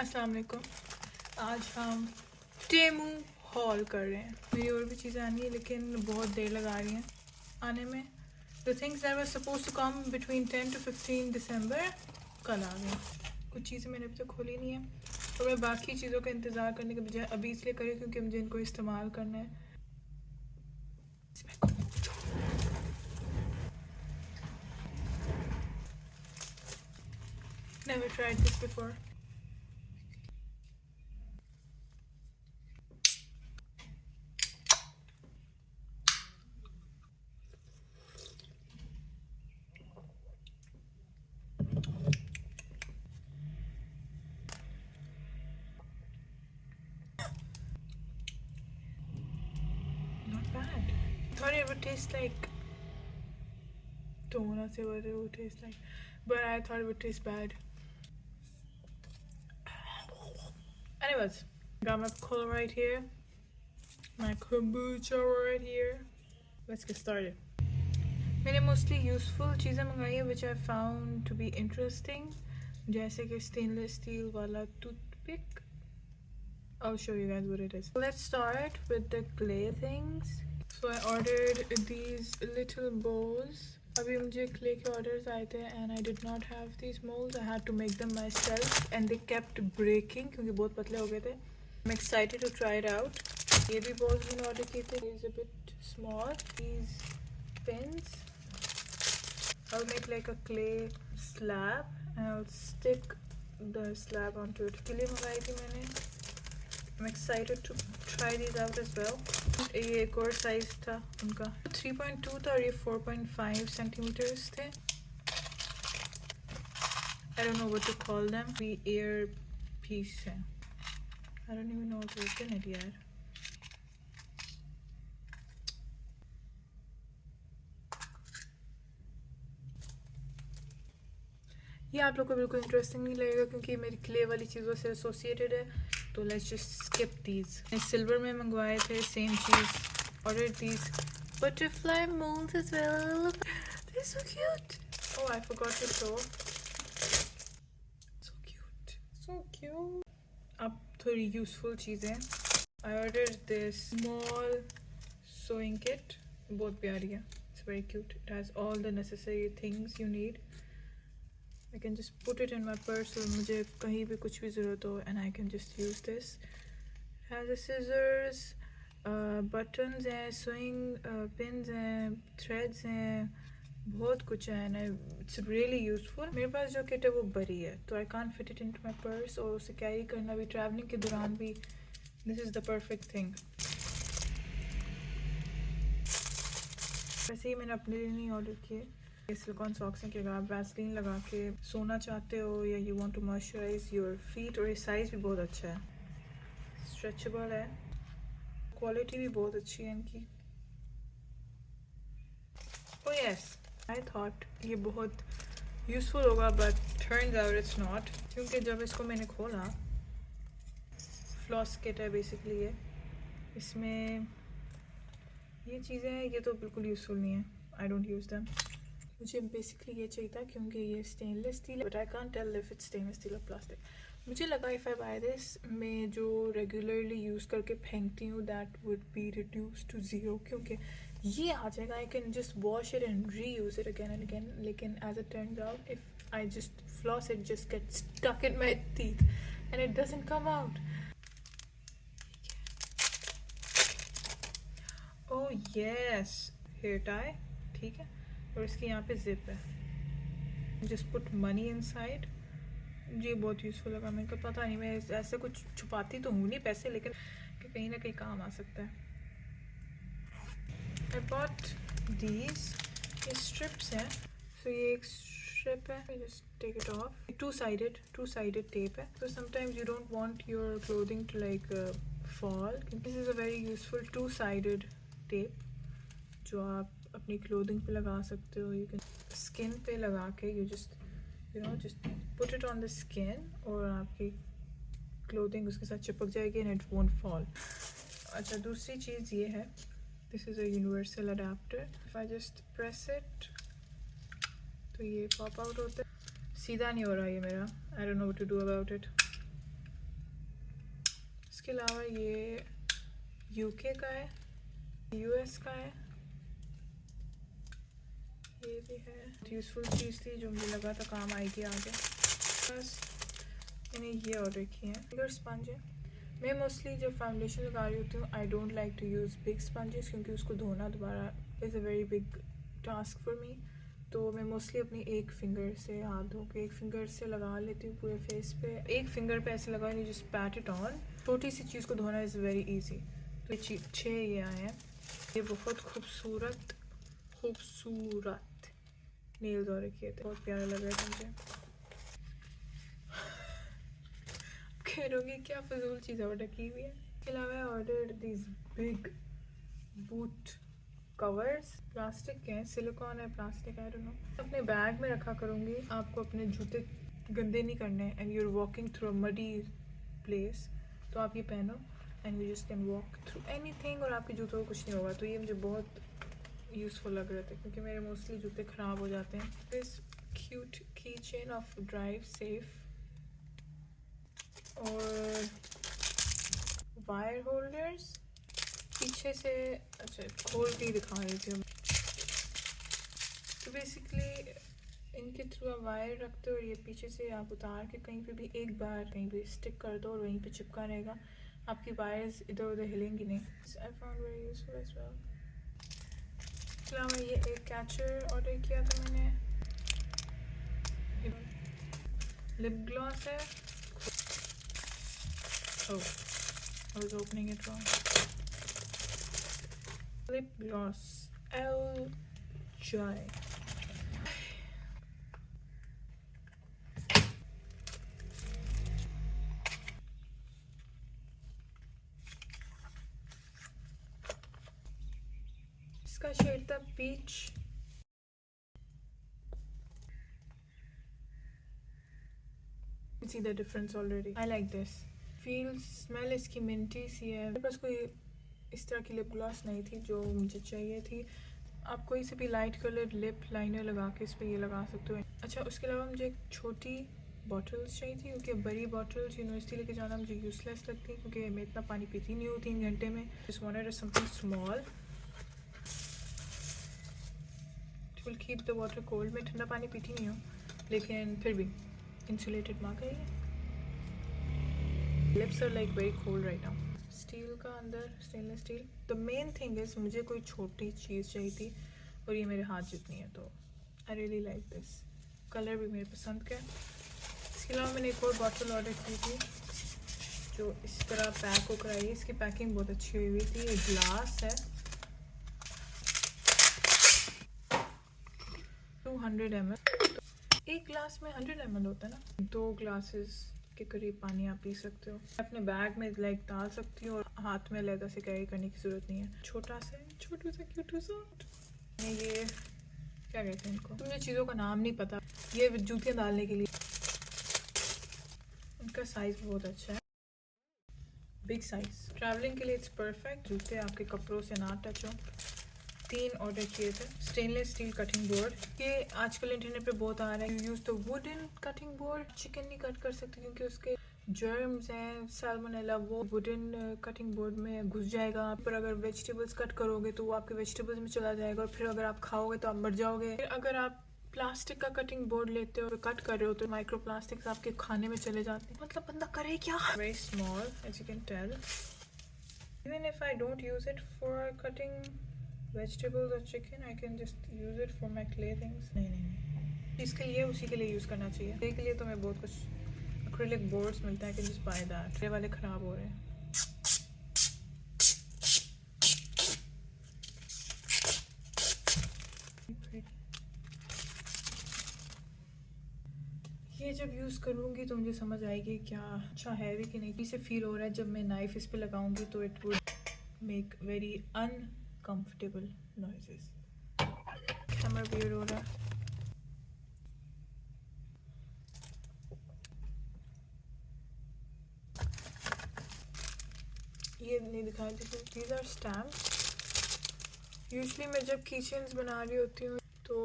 अस्सलाम वालेकुम। आज हम टेमू हॉल कर रहे हैं। मेरी और भी चीज़ें आनी है लेकिन बहुत देर लगा रही हैं आने में। The things that were supposed to come between 10 to 15 December कल आ गए। कुछ चीज़ें मैंने अभी तक खोली नहीं है तो मैं बाकी चीज़ों का इंतज़ार करने के बजाय अभी इसलिए करी क्योंकि मुझे इनको इस्तेमाल करना है। Never tried this before. Not bad. I thought it would taste like don't wanna say what it would taste like, but I thought it would taste bad. Anyways, got my cola right here, my kombucha right here. Let's get started. मैंने mostly useful चीज़ें मंगाई है which I found to be interesting, जैसे कि stainless steel वाला toothpick. I'll show you guys what it is. Let's start with the clay things. So I ordered these little bowls. अभी मुझे clay के orders आए थे and I did not have these molds. I had to make them myself and they kept breaking क्योंकि बहुत पतले हो गए थे. I'm excited to try it out. ये भी bowls मैंने order किए थे. These a bit small. These pins. I'll make like a clay slab and I'll stick the slab onto it. के लिए मंगाई थी मैंने. I'm excited to try these out as well. ये एक और साइज था उनका 3.2 था और ये 4.5 सेंटीमीटर्स थे. I don't know what to call them. The ear piece है. I don't even know what to open it yet. ये आप लोग को बिल्कुल इंटरेस्टिंग नहीं लगेगा क्योंकि मेरी क्ले वाली चीज़ों से एसोसिएटेड है. तो let's just skip these. Silver में मंगवाए थे सेम चीज़. Order these butterfly moulds as well. They're so cute. Oh, I forgot to show. So cute. So cute. अब थोड़ी यूजफुल चीज़ें. I ordered this small sewing kit. बहुत प्यारी है. It's very cute. It has all the necessary things you need. I can just put it in my purse और मुझे कहीं भी कुछ भी ज़रूरत हो and I can just use this. It has a scissors, buttons हैं, sewing pins हैं, threads हैं, बहुत कुछ है and it's really useful. मेरे पास जो किट है वो बड़ी है तो I can't fit it into my purse और उसे कैरी करना भी ट्रैवलिंग के दौरान भी this is the perfect thing. वैसे ही मैंने अपने लिए नहीं ऑर्डर किए. सिलिकॉन सॉक्स हैं कि अगर आप वैसलीन लगा के सोना चाहते हो या you want to moisturise your feet. और ये साइज़ भी बहुत अच्छा है, स्ट्रेचेबल है, क्वालिटी भी बहुत अच्छी है इनकी. ओह यस, आई थॉट ये बहुत यूज़फुल होगा but turns out it's not. क्योंकि जब इसको मैंने खोला, फ्लॉस किट है बेसिकली ये. इसमें ये चीज़ें हैं, ये तो बिल्कुल यूज़फुल नहीं है. I don't use them. मुझे बेसिकली ये चाहिए था क्योंकि ये stainless steel, but I can't tell if it's stainless steel और प्लास्टिक. मुझे लगा इफ़ आई बाय दिस, मैं जो रेगुलरली यूज़ करके फेंकती हूँ that would be reduce to zero क्योंकि ये आ जाएगा. I can just wash it and reuse it again and again. लेकिन as it turns out if I just floss it just get stuck in my teeth and it doesn't come out. Oh yes, hair tie ठीक है और इसकी यहाँ पे zip है. Just put money inside. ये बहुत यूज़फुल लगा मेरे को. पता नहीं, मैं ऐसे कुछ छुपाती तो हूँ नहीं पैसे, लेकिन कहीं ना कहीं काम आ सकता है. I bought these. ये स्ट्रिप्स हैं. सो ये एक स्ट्रिप है, just take it off. Two sided tape है. So sometimes you don't want your clothing to like fall. This is a very useful two sided tape जो आप अपनी clothing पे लगा सकते हो. यू कैन स्किन पे लगा के you just put it on the skin और आपकी क्लोथिंग उसके साथ चिपक जाएगी एंड इट वोंट फॉल. अच्छा, दूसरी चीज़ ये है, this is a universal adapter. If I just press it तो ये पॉप आउट होता है. सीधा नहीं हो रहा ये मेरा. I don't know what to do about it. इसके अलावा ये यूके का है, यूएस का है, ये भी है। यूज़फुल चीज़ थी जो मुझे लगा था काम आएगी आगे। बस मैंने ये ऑर्डर किए हैं। फिंगर स्पंज है। मैं मोस्टली जब फाउंडेशन लगा रही होती हूँ I don't like to use big sponges, क्योंकि उसको धोना दोबारा is a very big task for me. तो मैं मोस्टली अपनी एक फिंगर से हाथ धो के एक फिंगर से लगा लेती हूँ पूरे फेस पे। एक फिंगर पे ऐसे लगा नहीं, जस्ट पैट इट ऑन। छोटी सी चीज़ को धोना इज़ वेरी ईजी। तो 6 ये आए हैं। ये बहुत खूबसूरत नेल्स ऑर्डर किए थे, बहुत प्यारे लग रहे थे मुझे। कह रहोगे क्या फजूल चीज़ ऑर्डर की हुई है। इसके अलावा order this big boot covers, plastic के हैं, सिलिकॉन है, प्लास्टिक आई डोंट नो। अपने बैग में रखा करूँगी। आपको अपने जूते गंदे नहीं करने and you are walking through a muddy place, तो आप ये पहनो and you just can walk through anything और आपके जूतों को कुछ नहीं होगा। तो ये मुझे बहुत यूज़फुल लग रहे थे क्योंकि मेरे मोस्टली जूते ख़राब हो जाते हैं। दिस क्यूट की चेन ऑफ ड्राइव सेफ और वायर होल्डर्स पीछे से, अच्छा खोल के दिखा रही थी। तो बेसिकली इनके थ्रू आप वायर रखते हो और ये पीछे से आप उतार के कहीं पे भी एक बार कहीं पे स्टिक कर दो और वहीं पे चिपका रहेगा। आपकी वायर्स इधर उधर हिलेंगी नहीं। I found very useful as well. इसके अलावा ये एक कैचर ऑर्डर किया था मैंने, लिप ग्लॉस है। Oh, I was opening it wrong. Lip gloss, L-Joy. इसका शेड था peach. See the difference already. I like this. Smell इसकी मिंटी सी है। मेरे पास कोई इस तरह की लिप ग्लॉस नहीं थी जो मुझे चाहिए थी। आप कोई से भी लाइट कलर लिप लाइनर लगा के इस पर ये लगा सकते हो। अच्छा, उसके अलावा मुझे एक छोटी बॉटल्स चाहिए थी क्योंकि बड़ी बॉटल्स यूनिवर्सिटी लेके जाना मुझे यूज़लेस लगती है क्योंकि मैं इतना पानी पीती नहीं हूँ 3 घंटे में। Just wanted something small will keep the water cold. मैं ठंडा पानी पीती नहीं हूँ लेकिन फिर भी इंसुलेटेड मग है ये। Lips are like very cold right now. Steel का अंदर stainless steel. The main thing is मुझे कोई छोटी चीज़ चाहिए थी और ये मेरे हाथ जितनी है, तो I really like this. Colour भी मेरे पसंद का है। इसके अलावा मैंने एक और बॉटल ऑर्डर की थी जो इस तरह पैक होकर आई। इसकी पैकिंग बहुत अच्छी हुई हुई थी। ये ग्लास है 200 ml। तो एक ग्लास में 100 ml होता है ना। 2 ग्लासेस के करीब पानी आप पी सकते हो। अपने बैग में लाइक डाल सकती हो और हाथ में अलग से कैरी करने की ज़रूरत नहीं है। छोटा सा क्यूट सा। ये क्या कहते हैं इनको, मुझे चीज़ों का नाम नहीं पता। ये जूतियाँ डालने के लिए। इनका साइज़ बहुत अच्छा है, बिग साइज। ट्रैवलिंग के लिए इट्स परफेक्ट। जूते आपके कपड़ों से ना टच हो। 3 ऑर्डर किए थे। स्टेनलेस स्टील कटिंग बोर्ड, ये आजकल इंटरनेट पे बहुत आ रहा है। You use the wooden cutting board. Chicken नहीं कट कर सकते क्योंकि उसके जर्म्स हैं, सैल्मोनेला, वो वुडन कटिंग बोर्ड में घुस जाएगा। पर अगर वेजिटेबल्स कट करोगे तो वो आपके वेजिटेबल्स में चला जाएगा और फिर अगर आप खाओगे तो आप मर जाओगे। फिर अगर आप प्लास्टिक का कटिंग बोर्ड लेते हो और कट कर रहे हो तो माइक्रो प्लास्टिक्स आपके खाने में चले जाते हैं। मतलब बंदा करे क्या। Very small as you can tell. Even if I don't use it for cutting vegetables or chicken, I can just use it for my clay things. नहीं इसके लिए उसी के लिए यूज़ करना चाहिए। clay के लिए तो मैं बहुत कुछ acrylic boards मिलता है, I can just buy that। ये वाले ख़राब हो रहे हैं। ये जब यूज़ करूँगी तो मुझे समझ आएगी क्या अच्छा है भी कि नहीं। इसे फील हो रहा है जब मैं नाइफ इस पे लगाऊंगी तो it would make very uncomfortable noises. Camera wear हो रहा है। ये नहीं दिखाया दीज आर स्टैम्प्स। यूजली मैं जब किचन्स बना रही होती हूँ तो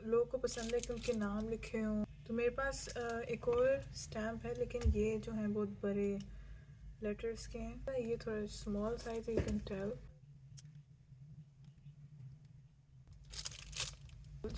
लोगों को पसंद है कि उनके नाम लिखे हों। तो मेरे पास एक और स्टैम्प है लेकिन ये जो है बहुत बड़े लेटर्स के हैं. ये थोड़ा स्मॉल साइज है, you can tell.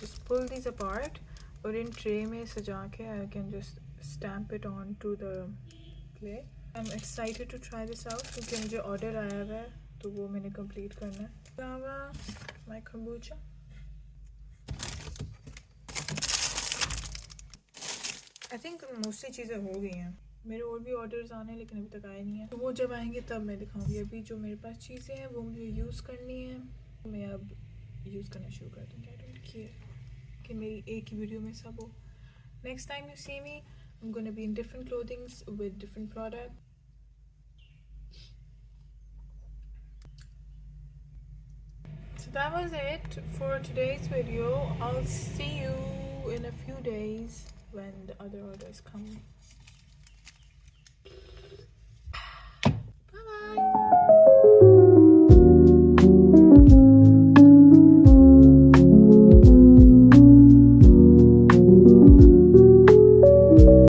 Just pull these apart और इन ट्रे में सजा के I can just stamp it on to the clay. I'm excited to try this out क्योंकि मुझे ऑर्डर आया हुआ है तो वो मैंने कंप्लीट करना है. My kombucha. I think mostly चीज़ें हो गई हैं. मेरे और भी ऑर्डर्स आने हैं लेकिन अभी तक आए नहीं हैं, तो वो जब आएंगे तब मैं दिखाऊंगी. अभी जो मेरे पास चीज़ें हैं वो मुझे यूज़ करनी है, मैं अब यूज़ करना शुरू कर दूँगी. आई डोंट केयर कि मेरी एक ही वीडियो में सब हो. Next time you see me I'm going to be in different clothings with different products. So that was it for today's video. I'll see you in a few days when the other orders come.